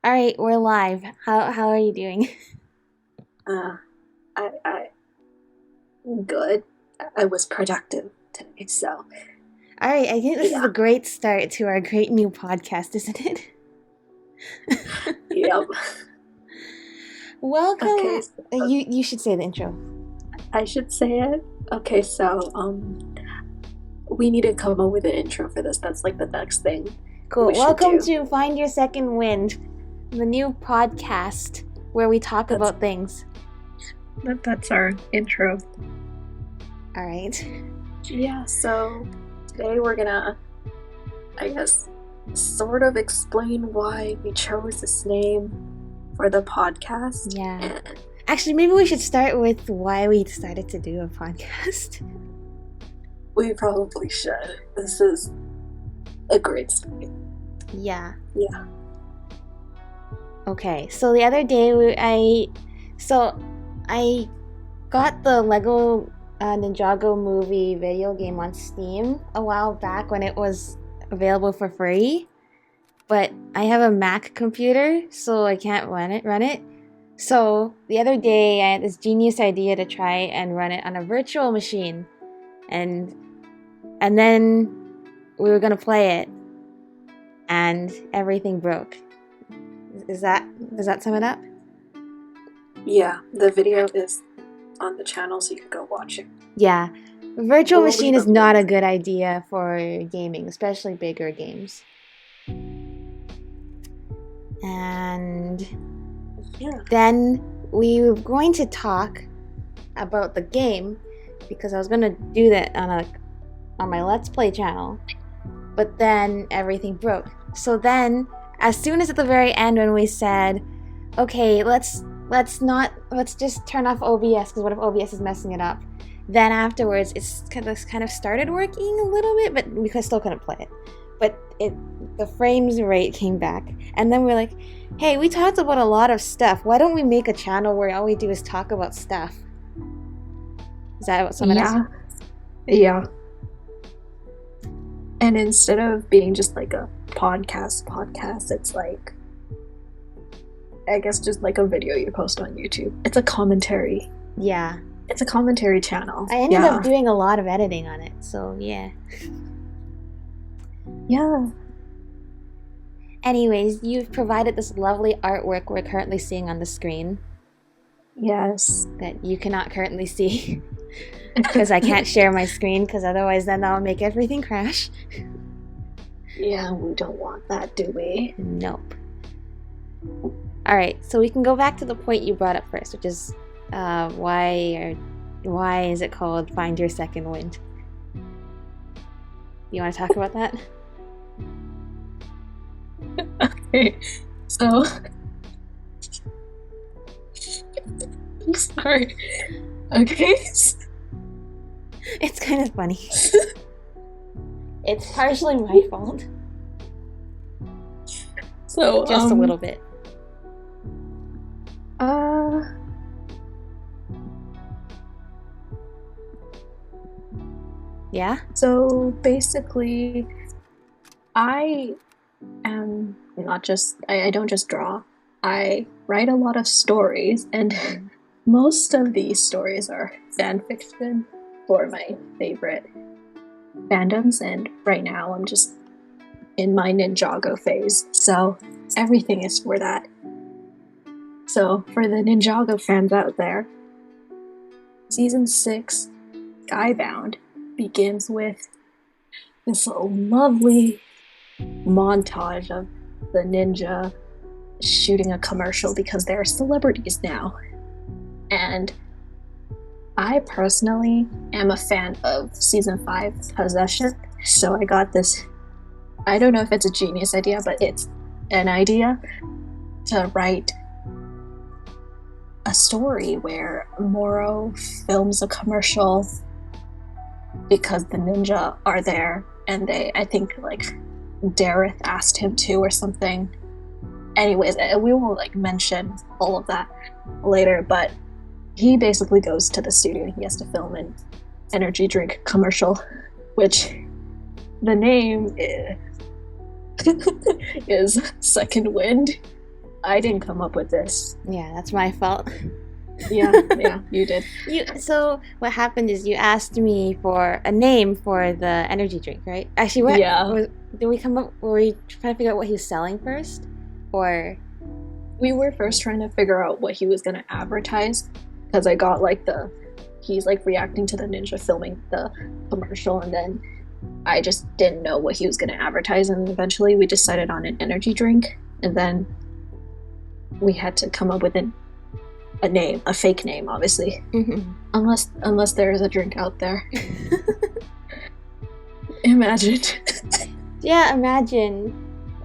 All right, we're live. How are you doing? Uh, I good. I was productive today, so All right, I think this is a yeah, great start to our great new podcast, isn't it? yep. Okay, Welcome. You should say the intro. I should say it. Okay, so we need to come up with an intro for this. That's like the next thing Cool. we should Welcome do. to Find Your Second Wind, the new podcast where we talk That's about things. that's our intro. All right. Yeah. So today we're gonna, I guess, sort of explain why we chose this name for the podcast. Yeah. And Actually, maybe we should start with why we decided to do a podcast. we probably should. This is a great story. Yeah. Yeah. Okay. So the other day I got the Lego Ninjago movie video game on Steam a while back when it was available for free. But I have a Mac computer, so I can't run it. So the other day I had this genius idea to try and run it on a virtual machine. And then we were gonna play it and everything broke. Does that sum it up? Yeah, the video is on the channel, so you can go watch it. Yeah. Virtual We'll machine leave a is not a link. good idea for gaming, especially bigger games. And Yeah. then we were going to talk about the game because I was going to do that on my Let's Play channel, but then everything broke. So then, as soon as at the very end when we said, okay, let's just turn off OBS because what if OBS is messing it up? Then afterwards, it's kind of started working a little bit, but we still couldn't play it. But the frames rate came back, and then we're like, hey, we talked about a lot of stuff. Why don't we make a channel where all we do is talk about stuff? Is that what someone else? Yeah. Yeah. And instead of being just like a podcast, it's like, I guess, just like a video you post on YouTube. It's a commentary. Yeah. It's a commentary channel. I ended up doing a lot of editing on it, so yeah. Yeah. Anyways, you've provided this lovely artwork we're currently seeing on the screen Yes. that you cannot currently see because I can't share my screen because otherwise then that'll make everything crash. Yeah, we don't want that, do we? Nope. Alright, so we can go back to the point you brought up first, which is why is it called Find Your Second Wind? You want to talk about that? Okay. So I'm sorry. Okay. It's kind of funny. It's partially my fault. So Just a little bit. Yeah? So basically, I am not just, I don't just draw, I write a lot of stories, and most of these stories are fan fiction for my favorite fandoms, and right now I'm just in my Ninjago phase, so everything is for that. So for the Ninjago fans out there, Season 6, Skybound, begins with this lovely montage of the ninja shooting a commercial because they're celebrities now. And I personally am a fan of Season 5 Possession, so I got this, I don't know if it's a genius idea, but it's an idea to write a story where Moro films a commercial because the ninja are there, and I think like Dareth asked him to or something. Anyways, we will like mention all of that later, but he basically goes to the studio and he has to film an energy drink commercial, which the name is Second Wind. I didn't come up with this. Yeah, that's my fault. Yeah, you did. So what happened is you asked me for a name for the energy drink, right? Actually, Yeah. did we come up? Were we trying to figure out what he was selling first, or? We were first trying to figure out what he was gonna advertise, because I got like he's like reacting to the ninja filming the commercial, and then I just didn't know what he was gonna advertise, and eventually we decided on an energy drink, and then we had to come up with a name, a fake name, obviously. Mm-hmm. Unless there is a drink out there. Imagine. Yeah, imagine.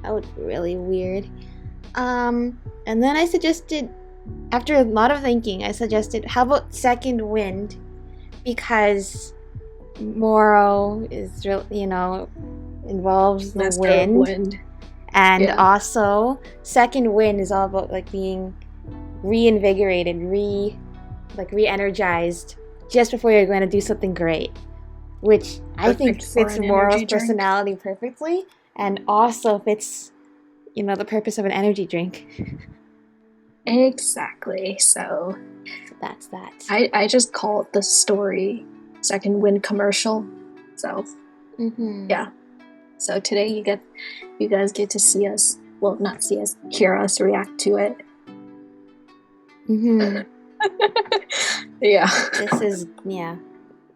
That would be really weird. And then I suggested, after a lot of thinking, I suggested, how about Second Wind? Because Moro is, involves the Master of wind. And Yeah. also, Second Wind is all about like being reinvigorated, re-energized just before you're going to do something great, which I think Perfect for fits an Moro's energy drink. personality perfectly, and also fits, the purpose of an energy drink. Exactly. So That's that. I just called the story Second Wind commercial. So Mm-hmm. yeah. So today you guys get to see us. Well, not see us, hear us react to it. Mm-hmm. Yeah.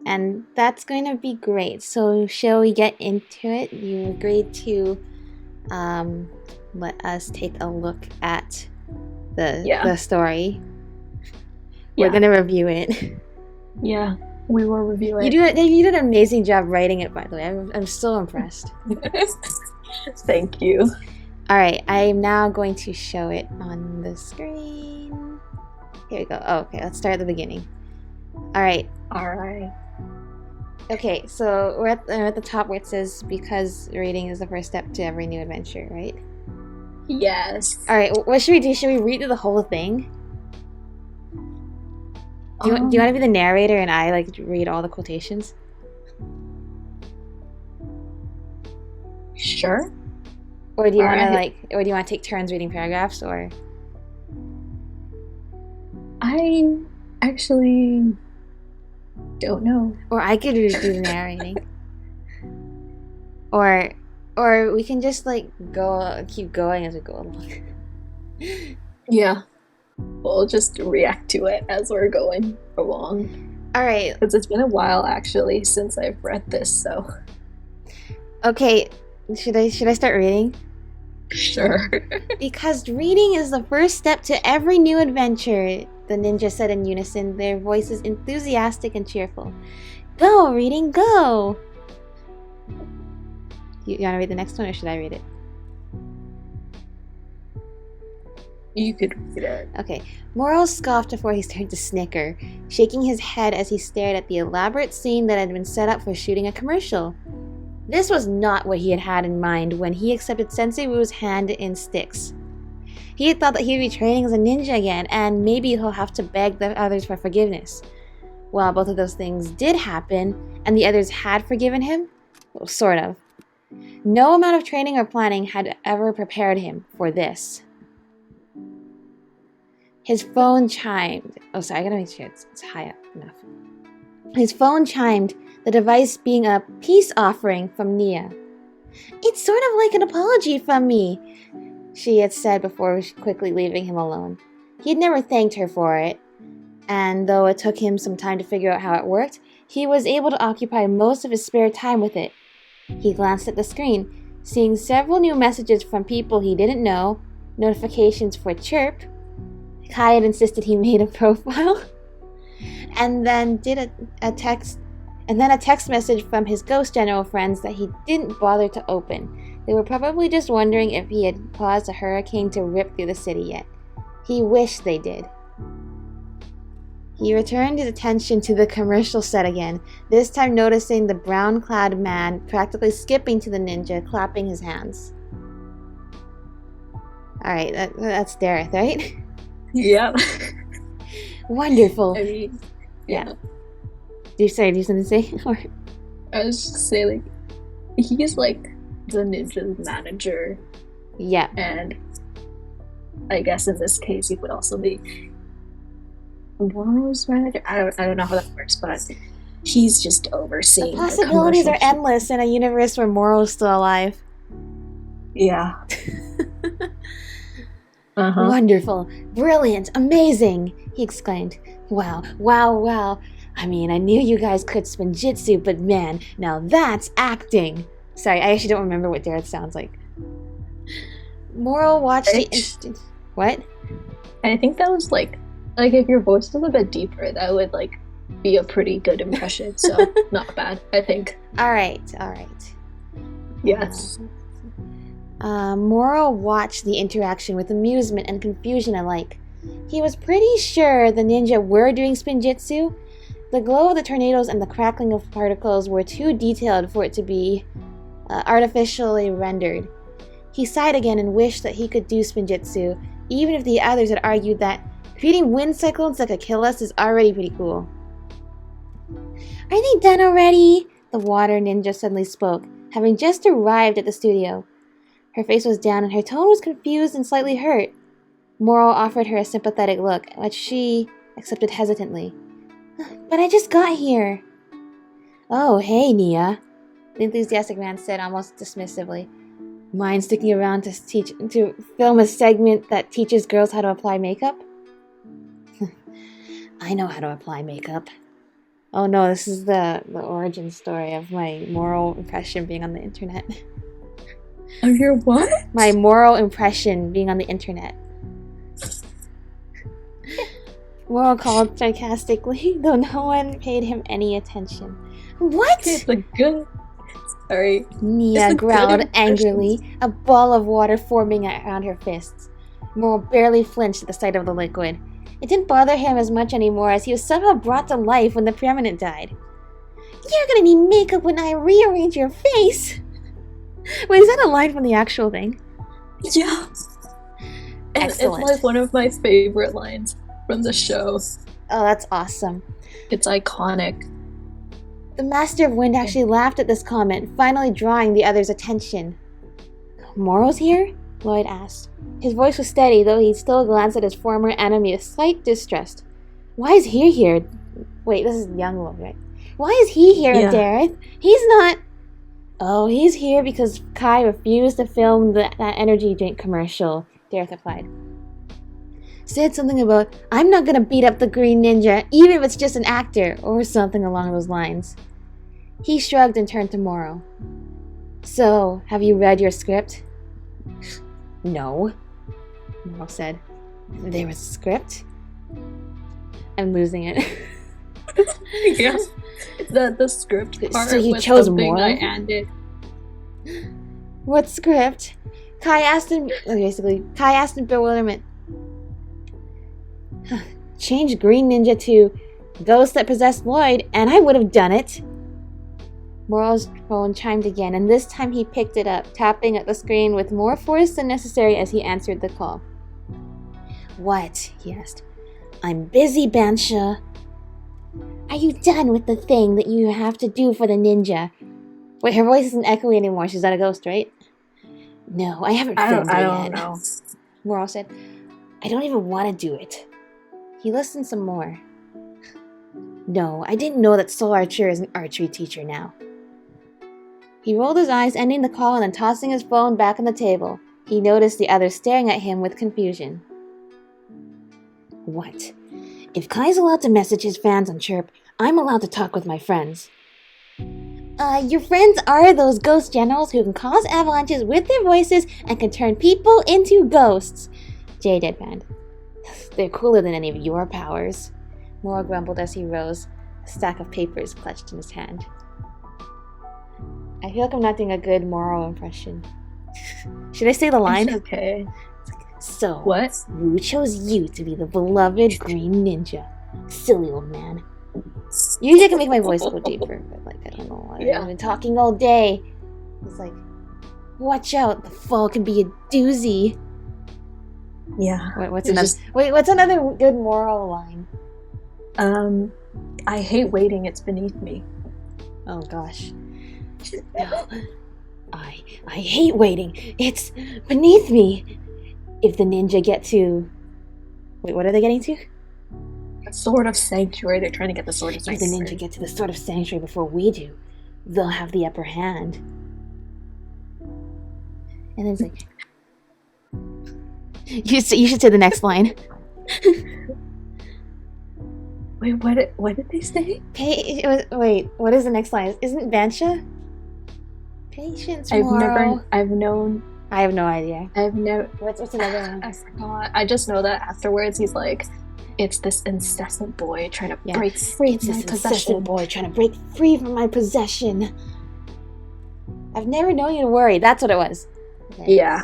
And that's going to be great. So shall we get into it? You agreed to let us take a look at the story. We're going to review it. Yeah, we will review it. You did an amazing job writing it, by the way. I'm so impressed. Thank you. All right, I'm now going to show it on the screen. Here we go. Oh, okay, let's start at the beginning. All right. Okay, so we're at the top where it says, because reading is the first step to every new adventure, right? Yes. All right, what should we do? Should we read through the whole thing? Do you want to be the narrator and I like read all the quotations? Sure. Or do you want to take turns reading paragraphs, or? I actually don't know. Or I could do the narrating. Or we can just like keep going as we go along. Yeah. We'll just react to it as we're going along. All right. Because it's been a while actually since I've read this, so. Okay, should I start reading? Sure. Because reading is the first step to every new adventure, the ninja said in unison, their voices enthusiastic and cheerful. Go, reading, go! You want to read the next one, or should I read it? You could read it. Okay. Moro scoffed before he started to snicker, shaking his head as he stared at the elaborate scene that had been set up for shooting a commercial. This was not what he had in mind when he accepted Sensei Wu's hand in sticks. He had thought that he'd be training as a ninja again, and maybe he'll have to beg the others for forgiveness. While both of those things did happen, and the others had forgiven him, well, sort of. No amount of training or planning had ever prepared him for this. His phone chimed. Oh, sorry, I gotta make sure it's high up enough. His phone chimed, the device being a peace offering from Nia. It's sort of like an apology from me, she had said before quickly leaving him alone. He had never thanked her for it, and though it took him some time to figure out how it worked, he was able to occupy most of his spare time with it. He glanced at the screen, seeing several new messages from people he didn't know, notifications for Chirp. Kai had insisted he made a profile, and then a text message from his ghost general friends that he didn't bother to open. They were probably just wondering if he had caused a hurricane to rip through the city yet. He wished they did. He returned his attention to the commercial set again, this time noticing the brown-clad man practically skipping to the ninja, clapping his hands. Alright, that's Dareth, right? Yep. Wonderful. I mean, yeah. Do you something to say? Or? I was just saying, like, he's like the ninja's manager. Yeah. And I guess in this case, he would also be Moro's manager. I don't know how that works, but he's just The overseeing possibilities the are endless in a universe where Moro's still alive. Yeah. Wonderful, brilliant, amazing, he exclaimed. Wow, wow, wow. I mean, I knew you guys could spin jitsu, but man, now that's acting. Sorry, I actually don't remember what Dareth sounds like. Moro watched the... What? I think that was like if your voice was a bit deeper, that would like be a pretty good impression. So not bad, I think. All right. Yes. Moro watched the interaction with amusement and confusion alike. He was pretty sure the ninja were doing spinjitzu. The glow of the tornadoes and the crackling of particles were too detailed for it to be artificially rendered. He sighed again and wished that he could do spinjitzu, even if the others had argued that creating wind cyclones that could kill us is already pretty cool. Are they done already? The water ninja suddenly spoke, having just arrived at the studio. Her face was down and her tone was confused and slightly hurt. Moro offered her a sympathetic look, which she accepted hesitantly. But I just got here. Oh, hey, Nia, the enthusiastic man said almost dismissively. Mind sticking around to film a segment that teaches girls how to apply makeup? I know how to apply makeup. Oh no, this is the origin story of my moral impression being on the internet. Of your what? My moral impression being on the internet. Moro called sarcastically, though no one paid him any attention. What? It's a good... Sorry. Nia growled angrily, a ball of water forming around her fists. Moro barely flinched at the sight of the liquid. It didn't bother him as much anymore as he was somehow brought to life when the Preeminent died. You're gonna need makeup when I rearrange your face! Wait, is that a line from the actual thing? Yeah. And Excellent. it's like one of my favorite lines from the show. Oh, that's awesome. It's iconic. The Master of Wind actually laughed at this comment, finally drawing the others' attention. Moro's here? Lloyd asked. His voice was steady, though he still glanced at his former enemy with slight distrust. Why is he here? Wait, this is young Lloyd, right? Why is he here, Dareth? He's not... Oh, he's here because Kai refused to film that energy drink commercial, Dareth replied. Said something about, I'm not gonna beat up the Green Ninja, even if it's just an actor, or something along those lines. He shrugged and turned to Moro. So, have you read your script? No, Moro said. There was a script? I'm losing it. Yeah. The script part so you was chose something Moro? I added. What script? Kai asked in bewilderment. Change Green Ninja to Ghost that possessed Lloyd, and I would have done it. Moro's phone chimed again, and this time he picked it up, tapping at the screen with more force than necessary as he answered the call. What? He asked. I'm busy, Bansha. Are you done with the thing that you have to do for the ninja? Wait, her voice isn't echoey anymore. She's not a ghost, right? No, I haven't filmed it yet. I don't know. Moro said, I don't even want to do it. He listened some more. No, I didn't know that Soul Archer is an archery teacher now. He rolled his eyes, ending the call and then tossing his phone back on the table. He noticed the others staring at him with confusion. What? If Kai's allowed to message his fans on Chirp, I'm allowed to talk with my friends. Your friends are those ghost generals who can cause avalanches with their voices and can turn people into ghosts. Jay deadpanned. They're cooler than any of your powers. Moro grumbled as he rose, a stack of papers clutched in his hand. I feel like I'm not doing a good Moro impression. Should I say the line? It's okay. So, what? Who chose you to be the beloved Green Ninja? Silly old man. Usually I can make my voice go deeper, but like, I don't know. I've been talking all day. It's like, watch out, the fall can be a doozy. Yeah. What's another good moral line? I hate waiting, it's beneath me. Oh gosh. No. I hate waiting. It's beneath me. if the ninja get to... Wait, what are they getting to? A Sword of Sanctuary. They're trying to get the Sword of If the Sanctuary. ninja get to the Sword of Sanctuary before we do, they'll have the upper hand. And then it's like... You should say the next line. Wait, what did they say? Wait, what is the next line? Isn't Bansha? Patience, Moro. I have no idea. What's another one? I forgot. I just know that afterwards he's like, it's this incessant boy trying to break free from my possession. Boy trying to break free from my possession. I've never known you to worry. That's what it was. Okay. Yeah.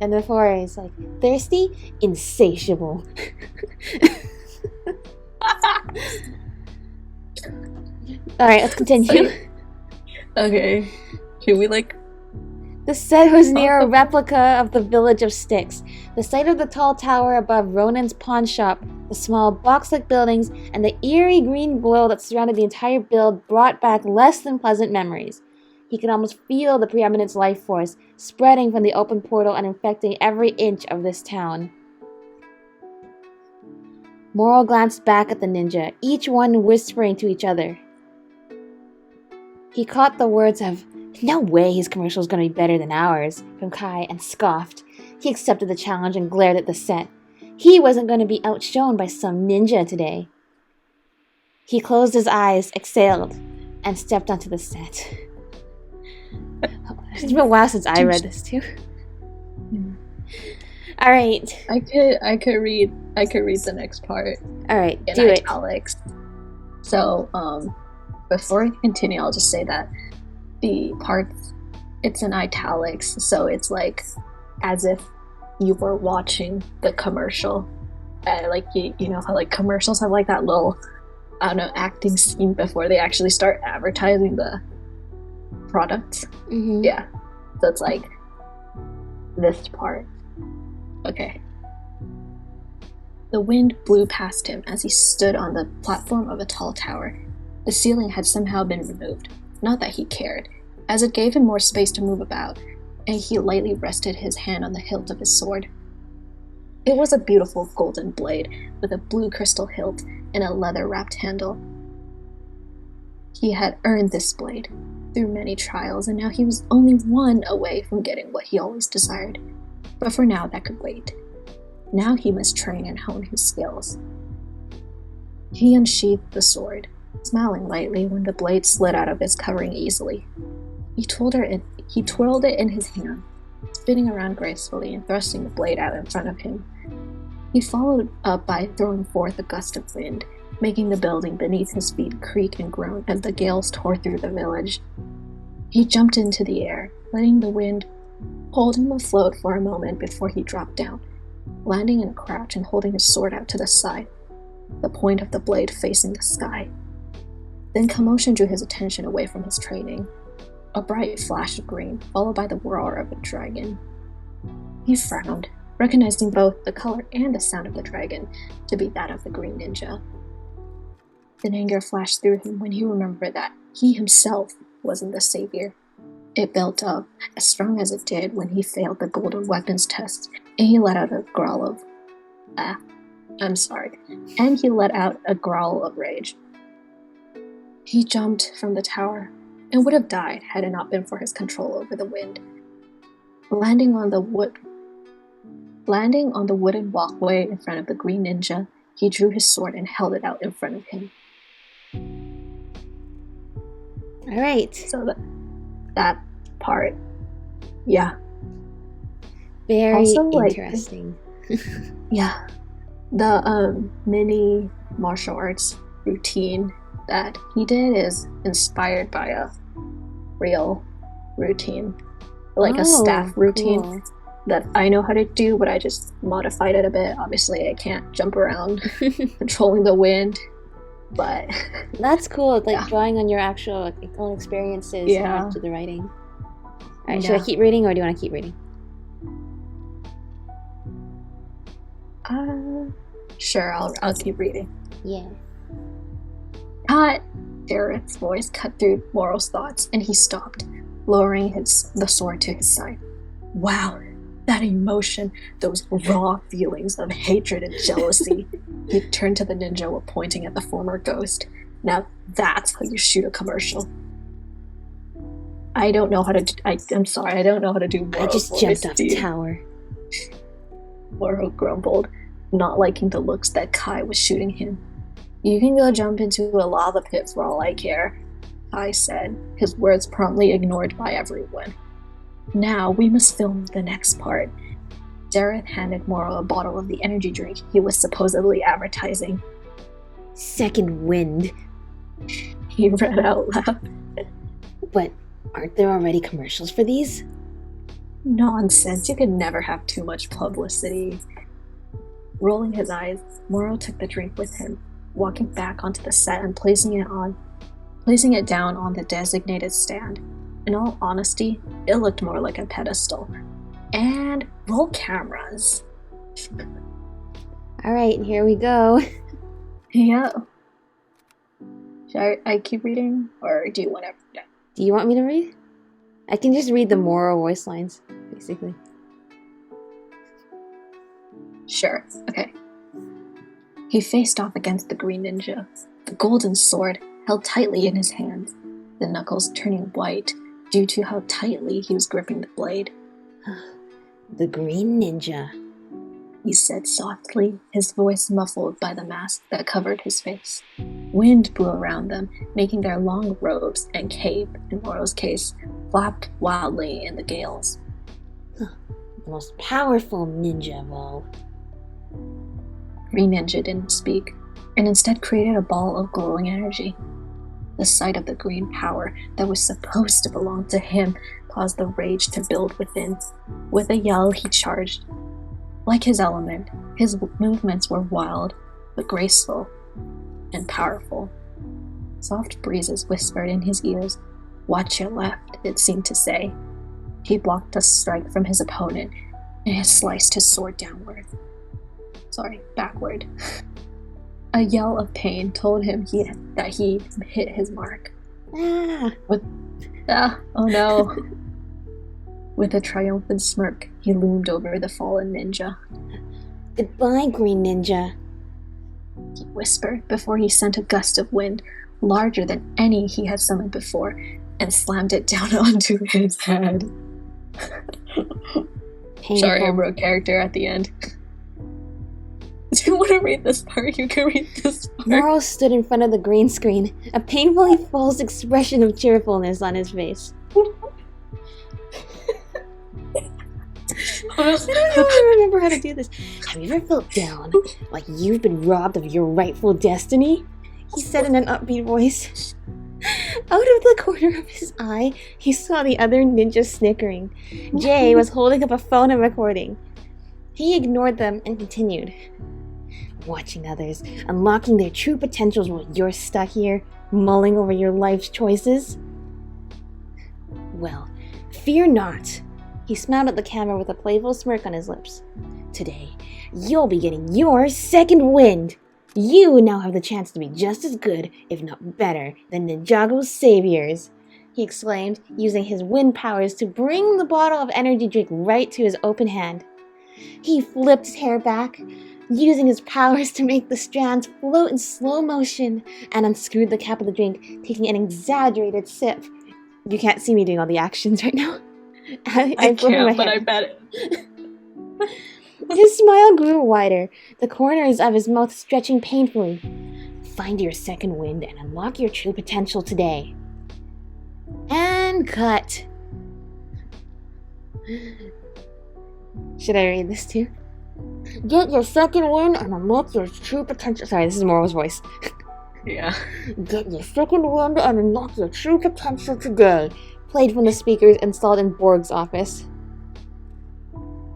And before he's like, thirsty, insatiable. Alright, let's continue. Okay. Should we The set was near a replica of the village of Styx. The sight of the tall tower above Ronan's pawn shop, the small box-like buildings, and the eerie green glow that surrounded the entire build brought back less than pleasant memories. He could almost feel the preeminent life force spreading from the open portal and infecting every inch of this town. Moro glanced back at the ninja, each one whispering to each other. He caught the words of, "No way his commercial is going to be better than ours," from Kai, and scoffed. He accepted the challenge and glared at the set. He wasn't going to be outshone by some ninja today. He closed his eyes, exhaled, and stepped onto the set. It's been a while since I read this too. All right. I could read the next part. All right, in do it. Italics. So, before we continue, I'll just say that the parts, it's in italics, so it's like as if you were watching the commercial. Like you know how like commercials have like that little, I don't know, acting scene before they actually start advertising the product. Mm-hmm. Yeah, so it's like this part. Okay. The wind blew past him as he stood on the platform of a tall tower. The ceiling had somehow been removed. Not that he cared, as it gave him more space to move about, and he lightly rested his hand on the hilt of his sword. It was a beautiful golden blade with a blue crystal hilt and a leather-wrapped handle. He had earned this blade through many trials, and now he was only one away from getting what he always desired. But for now, that could wait. Now he must train and hone his skills. He unsheathed the sword, smiling lightly when the blade slid out of his covering easily. He twirled it in his hand, spinning around gracefully and thrusting the blade out in front of him. He followed up by throwing forth a gust of wind, making the building beneath his feet creak and groan as the gales tore through the village. He jumped into the air, letting the wind hold him afloat for a moment before he dropped down, landing in a crouch and holding his sword out to the side, the point of the blade facing the sky. Then commotion drew his attention away from his training. A bright flash of green, followed by the roar of a dragon. He frowned, recognizing both the color and the sound of the dragon to be that of the green ninja. Then anger flashed through him when he remembered that he himself wasn't the savior. It built up, as strong as it did when he failed the golden weapons test, and he let out a growl of... And he let out a growl of rage. He jumped from the tower, and would have died had it not been for his control over the wind. Landing on the wooden walkway in front of the green ninja, he drew his sword and held it out in front of him. All right. So that part, yeah. Very also, interesting. Yeah. The mini martial arts routine that he did is inspired by a real routine, like a staff routine. Cool. That I know how to do, but I just modified it a bit. Obviously, I can't jump around controlling the wind, but that's cool. Like drawing on your actual own experiences to the writing. All right, should I keep reading, or do you want to keep reading? Sure. I'll keep reading. Yeah. Cut! Garrett's voice cut through Moro's thoughts, and he stopped, lowering the sword to his side. Wow, That emotion, those raw feelings of hatred and jealousy. He turned to the ninja while pointing at the former ghost. Now that's how you shoot a commercial. I don't know how to. I'm sorry, I don't know how to do Moro's I just voice, jumped off do the you? tower. Moro grumbled, not liking the looks that Kai was shooting him. You can go jump into a lava pit for all I care, Kai said, his words promptly ignored by everyone. Now we must film the next part. Dareth handed Moro a bottle of the energy drink he was supposedly advertising. Second wind. He read out loud. But aren't there already commercials for these? Nonsense, you could never have too much publicity. Rolling his eyes, Moro took the drink with him, walking back onto the set and placing it down on the designated stand. In all honesty, it looked more like a pedestal. And roll cameras. Alright, here we go. Yeah. Should I keep reading? Or do you want to? Yeah. Do you want me to read? I can just read the Moro voice lines, basically. Sure, okay. He faced off against the green ninja, the golden sword held tightly in his hands, the knuckles turning white due to how tightly he was gripping the blade. The green ninja, He said softly, his voice muffled by the mask that covered his face. Wind blew around them, making their long robes and cape, in Moro's case, flapped wildly in the gales. the most powerful ninja of all. Green Ninja didn't speak, and instead created a ball of glowing energy. The sight of the green power that was supposed to belong to him caused the rage to build within. With a yell, he charged. Like his element, his movements were wild, but graceful and powerful. Soft breezes whispered in his ears. Watch your left, it seemed to say. He blocked a strike from his opponent and sliced his sword backward. A yell of pain told him that he hit his mark. Ah! Oh no. With a triumphant smirk, he loomed over the fallen ninja. Goodbye, green ninja. He whispered before he sent a gust of wind, larger than any he had summoned before, and slammed it down onto his head. Painful. Sorry, I wrote character at the end. Do you want to read this part? You can read this part. Moro stood in front of the green screen, a painfully false expression of cheerfulness on his face. I don't know how to remember how to do this. Have you ever felt down, like you've been robbed of your rightful destiny? He said in an upbeat voice. Out of the corner of his eye, he saw the other ninja snickering. Jay was holding up a phone and recording. He ignored them and continued. Watching others, unlocking their true potentials while you're stuck here, mulling over your life's choices? Well, fear not. He smiled at the camera with a playful smirk on his lips. Today, you'll be getting your second wind. You now have the chance to be just as good, if not better, than Ninjago's saviors, he exclaimed, using his wind powers to bring the bottle of energy drink right to his open hand. He flipped his hair back, using his powers to make the strands float in slow motion, and unscrewed the cap of the drink, taking an exaggerated sip. You can't see me doing all the actions right now. I can't, but I bet it. His smile grew wider, the corners of his mouth stretching painfully. Find your second wind and unlock your true potential today. And cut. Should I read this too? Get your second wind and unlock your true potential. Sorry, this is Moro's voice. Yeah. Get your second wind and unlock your true potential today. Played from the speakers installed in Borg's office.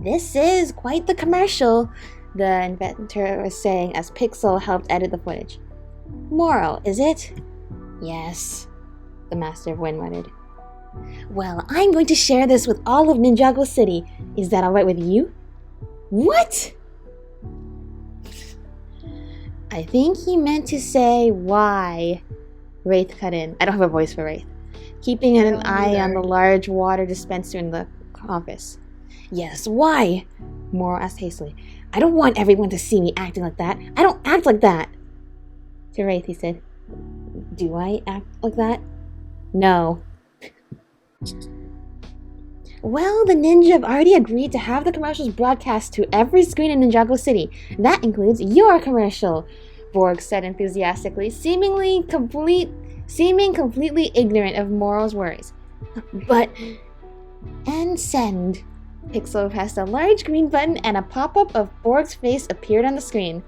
This is quite the commercial, the inventor was saying as Pixel helped edit the footage. Moro, is it? Yes, the Master of Wind muttered. Well, I'm going to share this with all of Ninjago City. Is that alright with you? What? I think he meant to say why. Wraith cut in. I don't have a voice for Wraith. Keeping an eye on the large water dispenser in the office. Yes, why? Moro asked hastily. I don't want everyone to see me acting like that. I don't act like that. To Wraith, he said, do I act like that? No. Well, the ninja have already agreed to have the commercials broadcast to every screen in Ninjago City. That includes your commercial, Borg said enthusiastically, seeming completely ignorant of Moro's worries. But... And send. Pixel pressed a large green button and a pop-up of Borg's face appeared on the screen.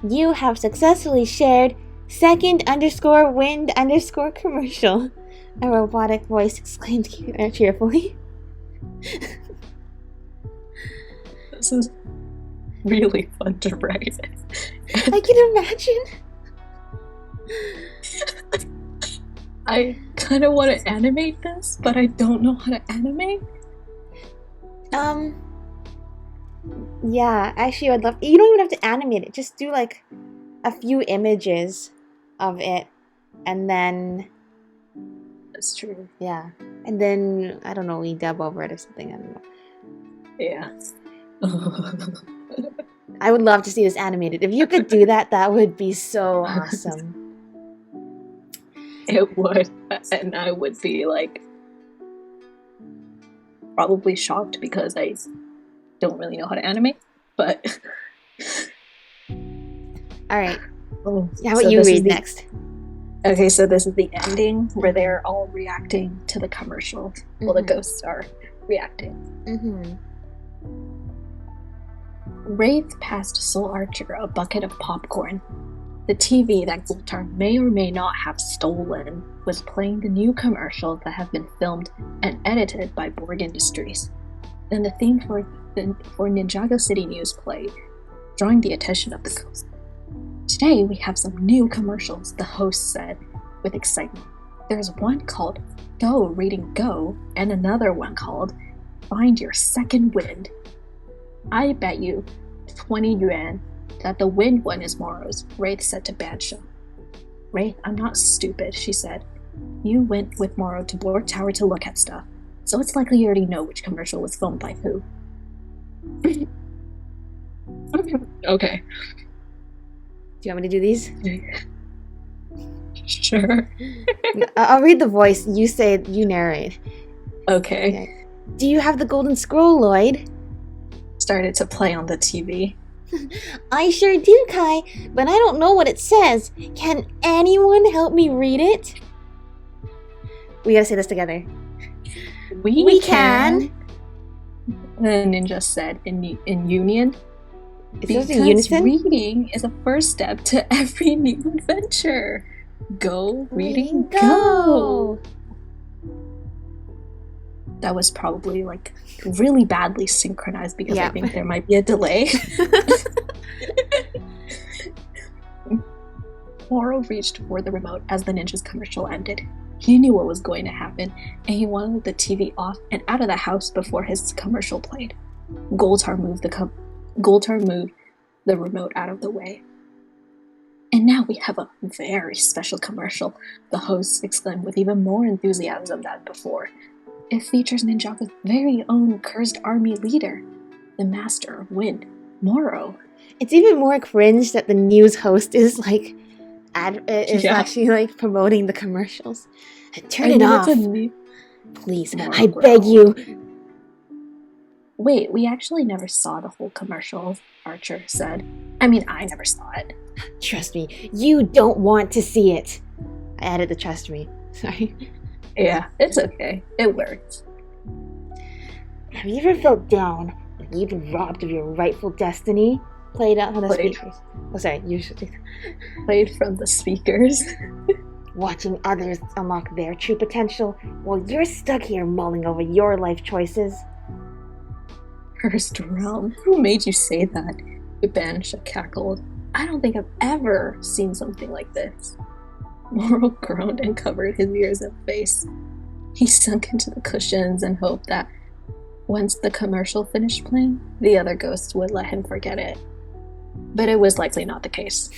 You have successfully shared second_wind_commercial. A robotic voice exclaimed cheerfully. This is really fun to write. I can imagine. I kind of want to animate this, but I don't know how to animate. Yeah, actually, I'd love. You don't even have to animate it. Just do like a few images of it, and then. That's true. Yeah, and then I don't know, we dub over it or something. I don't know. Yeah. I would love to see this animated. If you could do that, that would be so awesome. It would, and I would be like probably shocked because I don't really know how to animate, but alright. Oh, how about you read next? Okay, so this is the ending where they're all reacting to the commercial. Well, the ghosts are reacting. Wraith passed Soul Archer a bucket of popcorn. The TV that Gultar may or may not have stolen was playing the new commercials that have been filmed and edited by Borg Industries. Then the theme for Ninjago City News played, drawing the attention of the ghost. Today we have some new commercials, the host said with excitement. There's one called Go Reading Go and another one called Find Your Second Wind. I bet you 20 yuan that the wind one is Moro's, Wraith said to Bansha. Wraith, I'm not stupid, she said. You went with Moro to Borg Tower to look at stuff, so it's likely you already know which commercial was filmed by who. Okay. Do you want me to do these? Sure. I'll read the voice. You say it, you narrate. Okay. Do you have the golden scroll, Lloyd? Started to play on the TV. I sure do, Kai, but I don't know what it says. Can anyone help me read it? We gotta say this together. We can. The ninja said in union. Because in unison? Reading is a first step to every new adventure. Go, reading, go! That was probably like really badly synchronized because I think there might be a delay. Moro reached for the remote as the ninja's commercial ended. He knew what was going to happen, and he wanted the TV off and out of the house before his commercial played. Gultar moved the remote out of the way. And now we have a very special commercial, the host exclaimed with even more enthusiasm than before. It features Ninjago's very own cursed army leader, the Master of Wind, Moro. It's even more cringe that the news host is like, actually like promoting the commercials. Turn it off. Please, I beg you. Wait, we actually never saw the whole commercial, Archer said. I mean, I never saw it. Trust me, you don't want to see it. I added the trust me. Sorry. Yeah, it's okay. It worked. Have you ever felt down, like you've been robbed of your rightful destiny? Played out on the speakers. Oh, sorry, you should. Played from the speakers. Watching others unlock their true potential while you're stuck here mulling over your life choices. Cursed realm. Who made you say that? Bansha cackled. I don't think I've ever seen something like this. Moro groaned and covered his ears and face. He sunk into the cushions and hoped that once the commercial finished playing, the other ghosts would let him forget it. But it was likely not the case.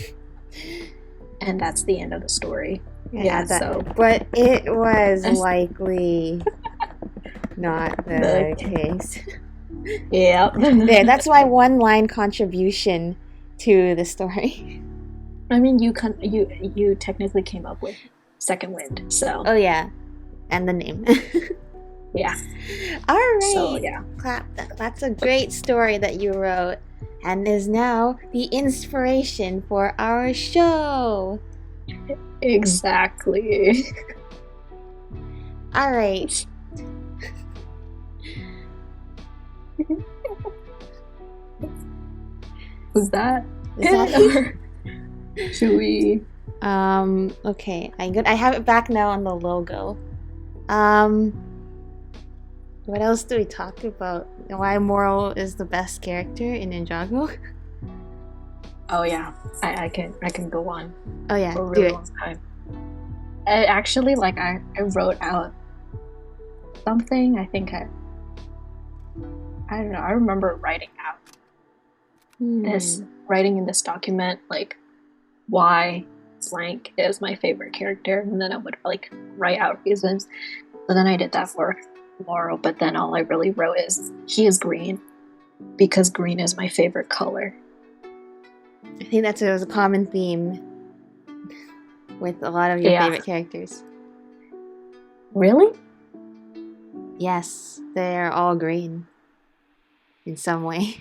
And that's the end of the story. But it was likely. not the case. Yep. Yeah, that's my one line contribution to the story. I mean, you technically came up with Second Wind, so Oh yeah, and the name. yeah. All right. So yeah. Clap. That's a great story that you wrote, and is now the inspiration for our show. Exactly. All right. Was that it? Should we? Okay. I have it back now on the logo. What else do we talk about? Why Moral is the best character in Ninjago? Oh yeah, I can go on. Oh yeah, for a do really it. long time. I actually I wrote out something. I think I don't know. I remember writing out writing in this document like why blank is my favorite character, and then I would like write out reasons. But then I did that for Laurel, but then all I really wrote is he is green because green is my favorite color. I think it was a common theme with a lot of your favorite characters. Really? Yes, they're all green in some way.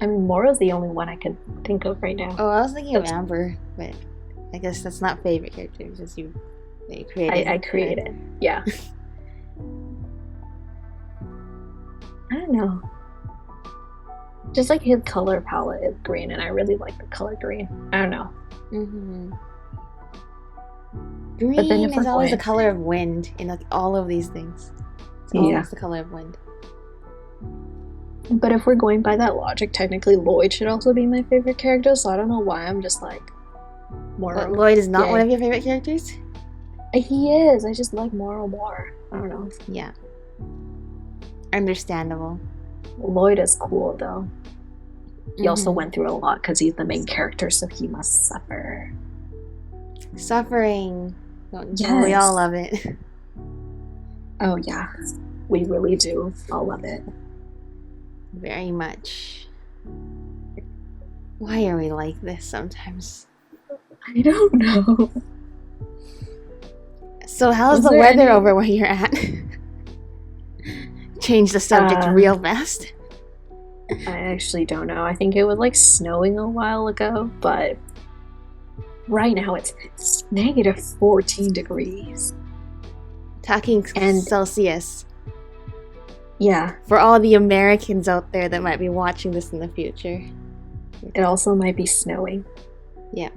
I mean, Mora's the only one I can think of right now. Oh, I was thinking of Amber, but I guess that's not favorite character, just you created. I created it. Yeah. I don't know. Just like his color palette is green, and I really like the color green. I don't know. Mm-hmm. Green is always the color of wind in like all of these things. It's always the color of wind. But if we're going by that logic, technically Lloyd should also be my favorite character, so I don't know why I'm just like Moral. Lloyd is not one of your favorite characters? He is. I just like Moral more. I don't know. Yeah. Understandable. Lloyd is cool though. He also went through a lot because he's the main character, so he must suffer. Suffering. Yes. We all love it. Oh yeah. We really do. All love it. Very much. Why are we like this sometimes? I don't know. So how's the weather over where you're at? Change the subject real fast. I actually don't know. I think it was like snowing a while ago, but right now it's negative 14 degrees. Talking Celsius. Yeah. For all the Americans out there that might be watching this in the future. It also might be snowing. Yeah.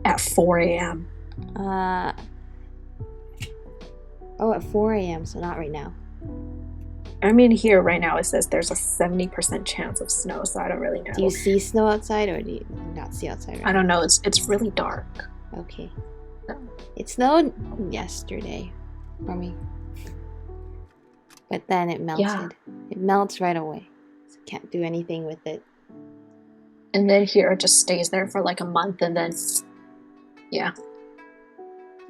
At 4 a.m. At 4 a.m., so not right now. I mean, here right now it says there's a 70% chance of snow, so I don't really know. Do you see snow outside, or do you not see outside? I don't know. It's really dark. Okay. It snowed yesterday for me. But then it melted. Yeah. It melts right away. So can't do anything with it. And then here it just stays there for like a month, and then yeah.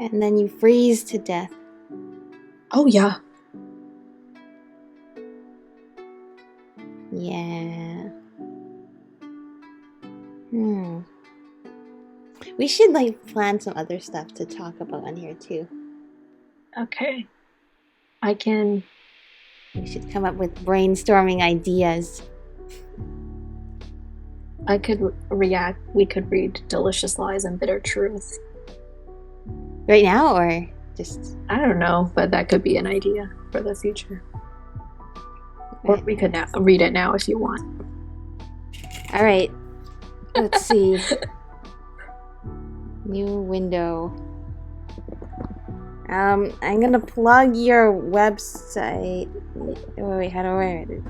And then you freeze to death. Oh yeah. Yeah. We should like plan some other stuff to talk about on here too. Okay. We should come up with brainstorming ideas. We could read Delicious Lies and Bitter Truth. Right now, or just... I don't know, but that could be an idea for the future. Or we could read it now if you want. Alright. Let's see. New window. I'm gonna plug your website. Wait, how do I write it?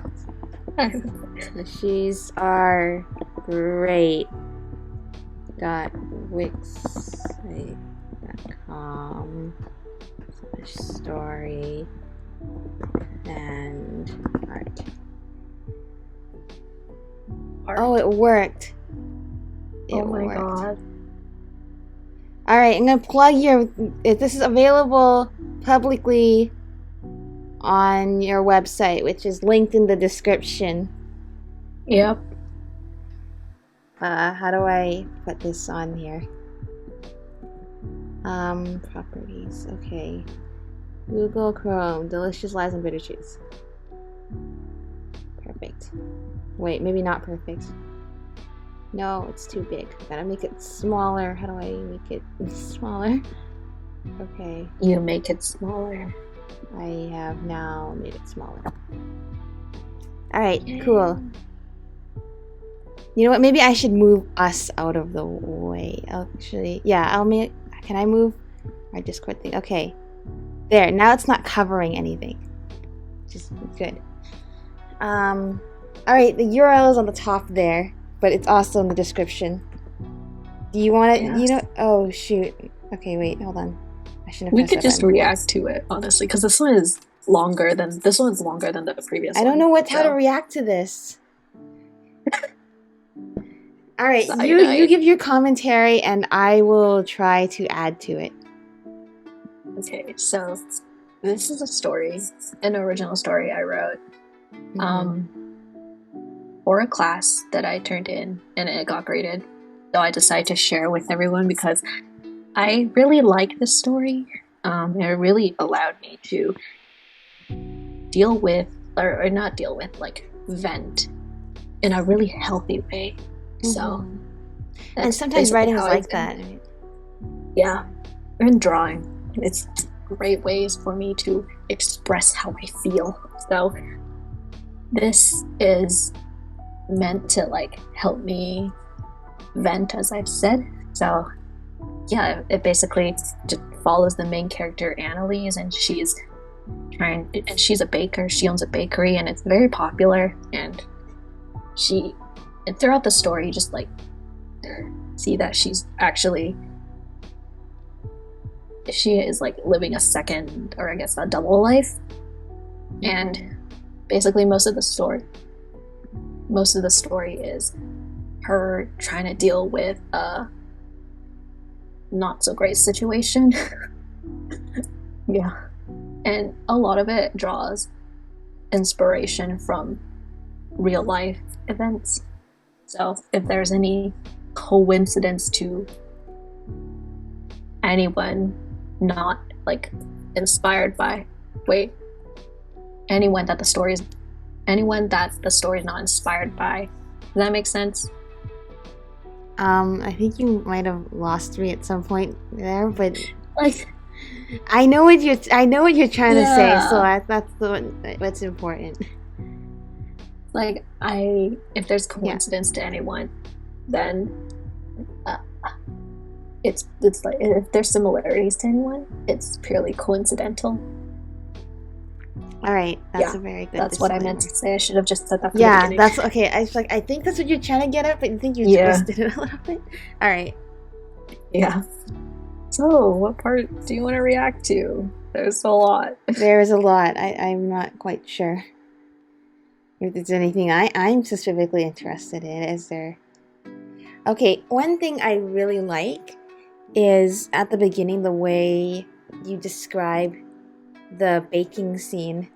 She's are great. .wixsite.com story and art. Oh, it worked. Oh my god. All right, I'm gonna plug your. If this is available publicly on your website, which is linked in the description. Yep. How do I put this on here? Properties. Okay. Google Chrome. Delicious lies and bitter truths. Perfect. Wait, maybe not perfect. No, it's too big. Gotta make it smaller. How do I make it smaller? Okay. You make it smaller. I have now made it smaller. Alright, cool. You know what? Maybe I should move us out of the way. Actually, yeah, I'll make... Can I move our Discord thing? Okay. There, now it's not covering anything. Which is good. Alright, the URL is on the top there, but it's also in the description. Do you want it? Yes. You know... Oh, shoot. Okay, wait, hold on. I shouldn't have We pressed could that just button. react to it, honestly, because this one's longer than the previous I one. don't know how to react to this. Alright, you give your commentary and I will try to add to it. Okay, so this is a story, an original story I wrote for a class that I turned in and it got graded. So I decided to share with everyone because I really like this story. It really allowed me to deal with, or not deal with, like vent in a really healthy way. So, and sometimes writing is like that. Yeah, and drawing. It's great ways for me to express how I feel. So, this is meant to like help me vent, as I've said. So, yeah, it basically just follows the main character, Annalise, and she's a baker. She owns a bakery, and it's very popular. And throughout the story, you just like see that she is like living a second, or I guess a double life. And basically most of the story is her trying to deal with a not so great situation. Yeah, and a lot of it draws inspiration from real life events. So if there's any coincidence to anyone not like inspired by anyone that the story is not inspired by, does that make sense? I think you might have lost me at some point there, but like I know what you're trying to say, so that's what's important. Like if there's coincidence to anyone, then it's like if there's similarities to anyone, it's purely coincidental. All right, that's a very good. That's what I meant to say. I should have just said that. From the beginning. That's okay. I think that's what you're trying to get at, but I think you twisted it a little bit. All right. Yeah. So, what part do you want to react to? There's a lot. There is a lot. I'm not quite sure if there's anything I'm specifically interested in. Is there? Okay, one thing I really like is at the beginning the way you describe the baking scene.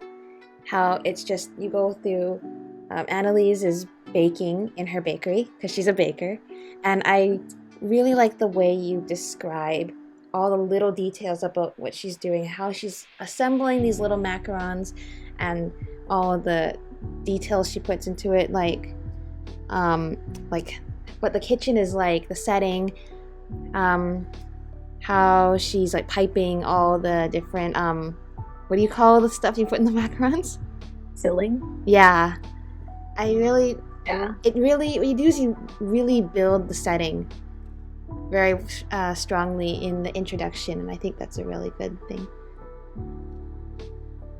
How it's just, you go through, Annalise is baking in her bakery because she's a baker, and I really like the way you describe all the little details about what she's doing, how she's assembling these little macarons, and all of the details she puts into it, like what the kitchen is like, the setting, how she's like piping all the different what do you call the stuff you put in the macarons? Filling. Yeah, I really. Yeah. It really, what you do is you really build the setting very strongly in the introduction, and I think that's a really good thing.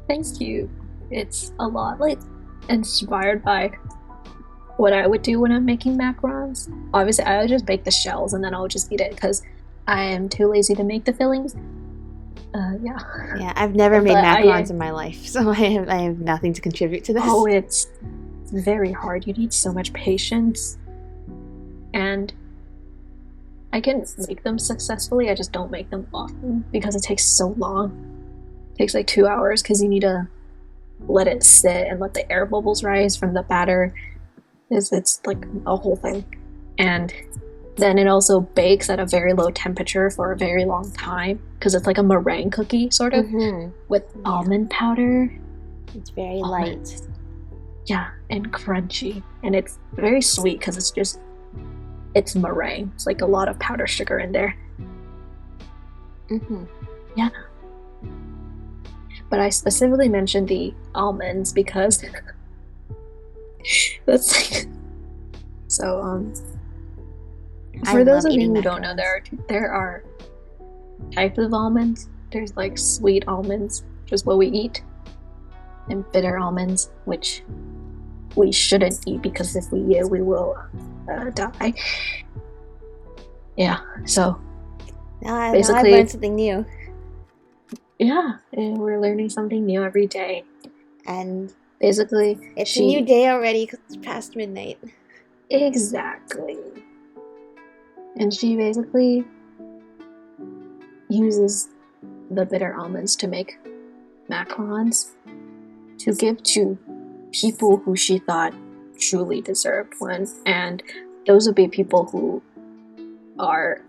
Thank you. It's a lot like inspired by what I would do when I'm making macarons. Obviously, I would just bake the shells and then I would just eat it because I am too lazy to make the fillings. Yeah, I've never made macarons in my life, so I have nothing to contribute to this. Oh, it's very hard. You need so much patience, and I can make them successfully. I just don't make them often because it takes so long. It takes like 2 hours because you need to let it sit and let the air bubbles rise from the batter. It's like a whole thing. And then it also bakes at a very low temperature for a very long time because it's like a meringue cookie, sort of, with almond powder. It's very light. Yeah, and crunchy. And it's very sweet because it's meringue. It's like a lot of powdered sugar in there. Yeah. But I specifically mentioned the almonds because that's like... So, for those of you who don't know, there are types of almonds. There's like sweet almonds, which is what we eat, and bitter almonds, which we shouldn't eat because if we eat, we will die. Yeah, so basically, I learned something new. Yeah, and we're learning something new every day. And basically, it's a new day already because it's past midnight. Exactly. And she basically uses the bitter almonds to make macarons to give to people who she thought truly deserved one. And those would be people who are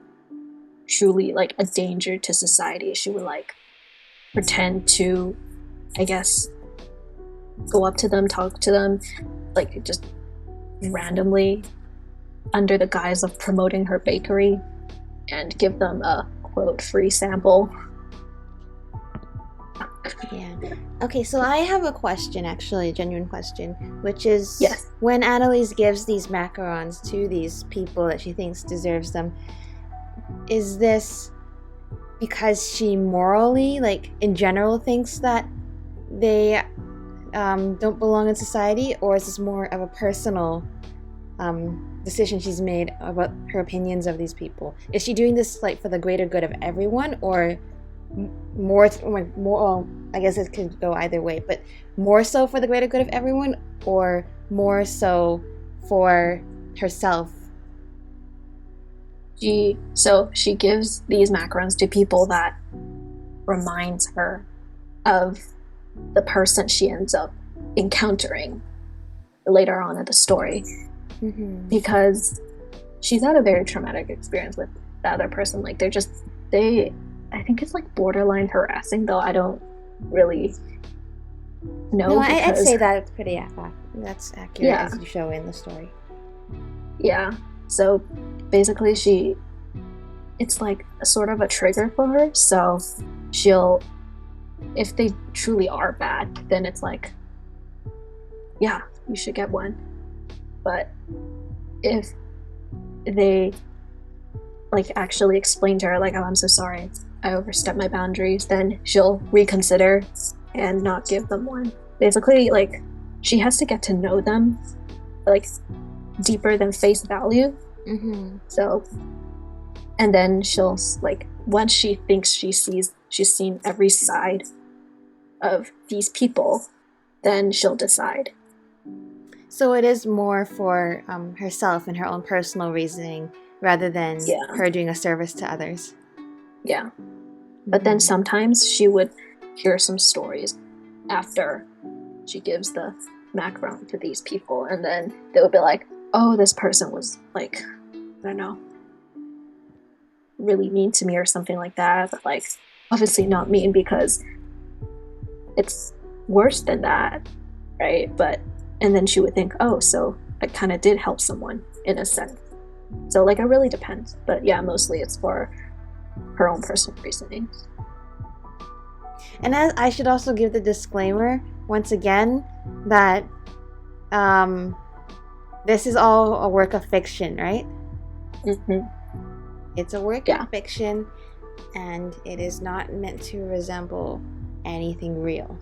truly like a danger to society. She would like pretend to, I guess, go up to them, talk to them, like just randomly under the guise of promoting her bakery and give them a quote free sample. Yeah. Okay, so I have a question, actually, a genuine question, which is, yes, when Annalise gives these macarons to these people that she thinks deserves them, is this because she morally, like in general, thinks that they don't belong in society, or is this more of a personal decision she's made about her opinions of these people? Is she doing this like for the greater good of everyone, or more, I guess it could go either way, but more so for the greater good of everyone, or more so for herself? She gives these macarons to people that reminds her of the person she ends up encountering later on in the story. Because she's had a very traumatic experience with the other person. Like I think it's like borderline harassing, though I don't really know. No, I'd say that it's pretty that's accurate, as you show in the story. Yeah, so basically it's like a sort of a trigger for her, so if they truly are bad, then it's like, yeah, you should get one. But if they like actually explain to her like, oh, I'm so sorry, I overstepped my boundaries, then she'll reconsider and not give them one. Basically, like, she has to get to know them like deeper than face value. So, and then she'll like, once she thinks she's seen every side of these people, then she'll decide. So it is more for herself and her own personal reasoning rather than her doing a service to others. Yeah. But then sometimes she would hear some stories after she gives the macaron to these people, and then they would be like, oh, this person was like, I don't know, really mean to me or something like that. But like, obviously not mean, because it's worse than that, right? And then she would think, oh, so I kind of did help someone in a sense. So like, it really depends. But yeah, mostly it's for her own personal reasoning. And I should also give the disclaimer once again that this is all a work of fiction, right? It's a work of fiction, and it is not meant to resemble anything real.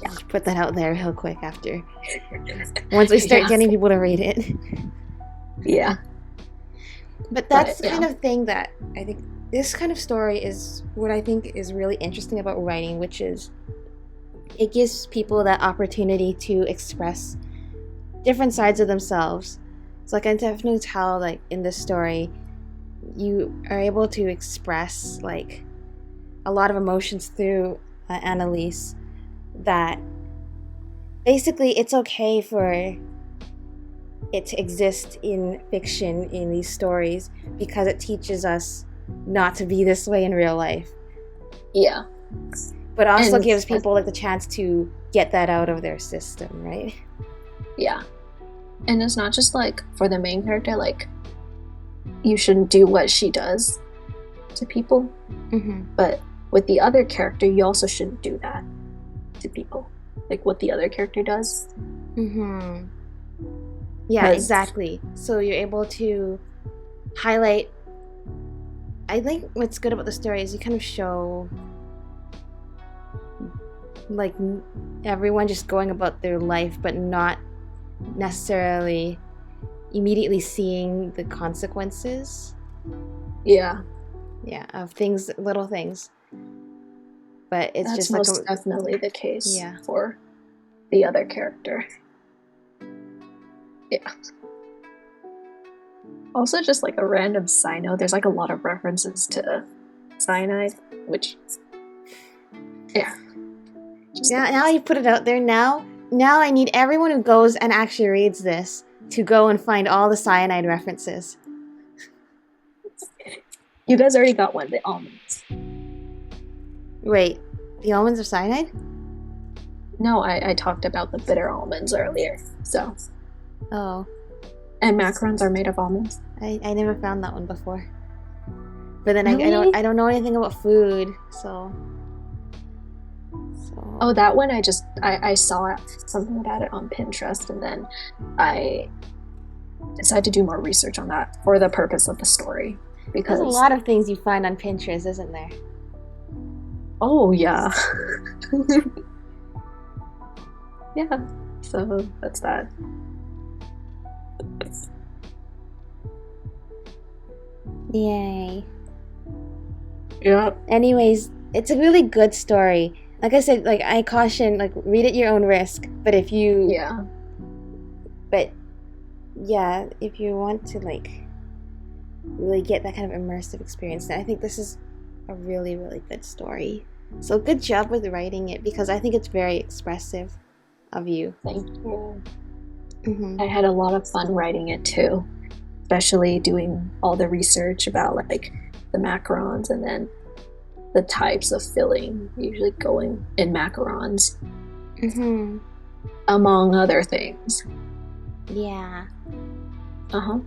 Just put that out there real quick after. Once we start getting people to read it. But that's the kind of thing that I think this kind of story is what I think is really interesting about writing, which is it gives people that opportunity to express different sides of themselves. So I can definitely tell, like in this story, you are able to express like a lot of emotions through Annalise, that basically it's okay for it to exist in fiction, in these stories, because it teaches us not to be this way in real life. Yeah. But also And- gives people like the chance to get that out of their system, right? Yeah. And it's not just like for the main character, like you shouldn't do what she does to people, but with the other character, you also shouldn't do that to people. Like what the other character does. Yeah, exactly. So you're able to highlight. I think what's good about the story is you kind of show like everyone just going about their life, but not necessarily immediately seeing the consequences. Yeah. Yeah, of things, little things. But it's That's just most like definitely the case Yeah. for the other character. Yeah. Also, just like a random side note, there's like a lot of references to cyanide, which, yeah. Yeah, now you put it out there. Now I need everyone who goes and actually reads this to go and find all the cyanide references. You guys already got one, the almonds. Wait, the almonds are cyanide? No, I talked about the bitter almonds earlier. So, Oh, and macarons are made of almonds. I never found that one before. But then Really? I don't know anything about food, so. Oh, that one I saw something about it on Pinterest, and then I decided to do more research on that for the purpose of the story. Because There's a lot of things you find on Pinterest, isn't there? Oh yeah. Yeah. So that's that. Yay. Yeah. Anyways, it's a really good story. Like I said, like I caution, like read at your own risk. But if you, Yeah. But yeah, if you want to like really get that kind of immersive experience, then I think this is a really, really good story. So good job with writing it, because I think it's very expressive of you. Thank you. Mm-hmm. I had a lot of fun writing it too, especially doing all the research about like the macarons and then the types of filling usually going in macarons, Mm-hmm. among other things. Yeah. Uh-huh.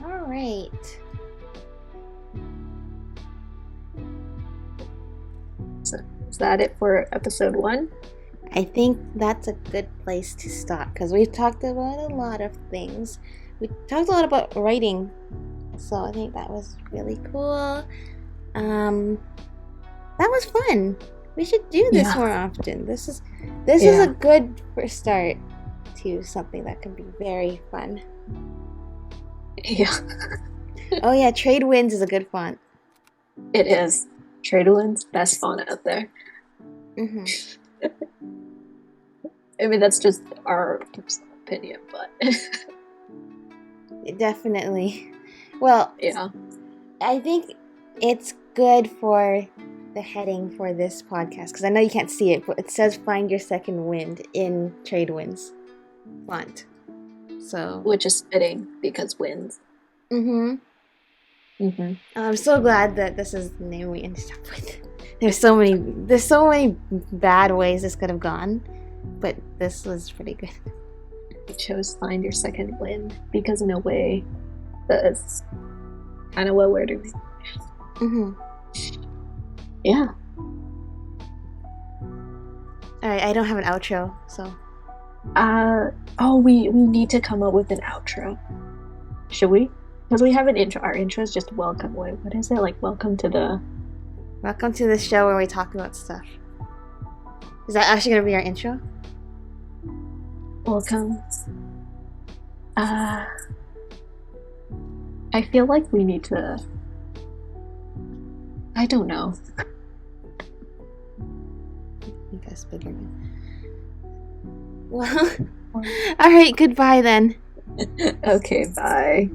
All right. So is that it for episode 1? I think that's a good place to stop, because we've talked about a lot of things. We talked a lot about writing, so I think that was really cool. That was fun. We should do this more often. This is a good first start to something that can be very fun. Yeah. Oh yeah, Trade Winds is a good font. It is. Tradelin's best font out there. Mm-hmm. I mean, that's just our personal opinion, but Definitely. Well, yeah. I think it's good for the heading for this podcast, because I know you can't see it, but it says "Find Your Second Wind" in Trade Winds font. So, Which is fitting because winds. I'm so glad that this is the name we ended up with. There's so many bad ways this could have gone, but this was pretty good. I chose "Find Your Second Wind" because in a way, that's kind of what we're doing. Yeah. All right, I don't have an outro, so. We need to come up with an outro. Should we? Because we have an intro. Our intro is just welcome. What is it? Like, welcome to the show where we talk about stuff. Is that actually going to be our intro? Welcome. I feel like we need to. I don't know. You guys bigger. Well, all right, goodbye then. Okay, bye.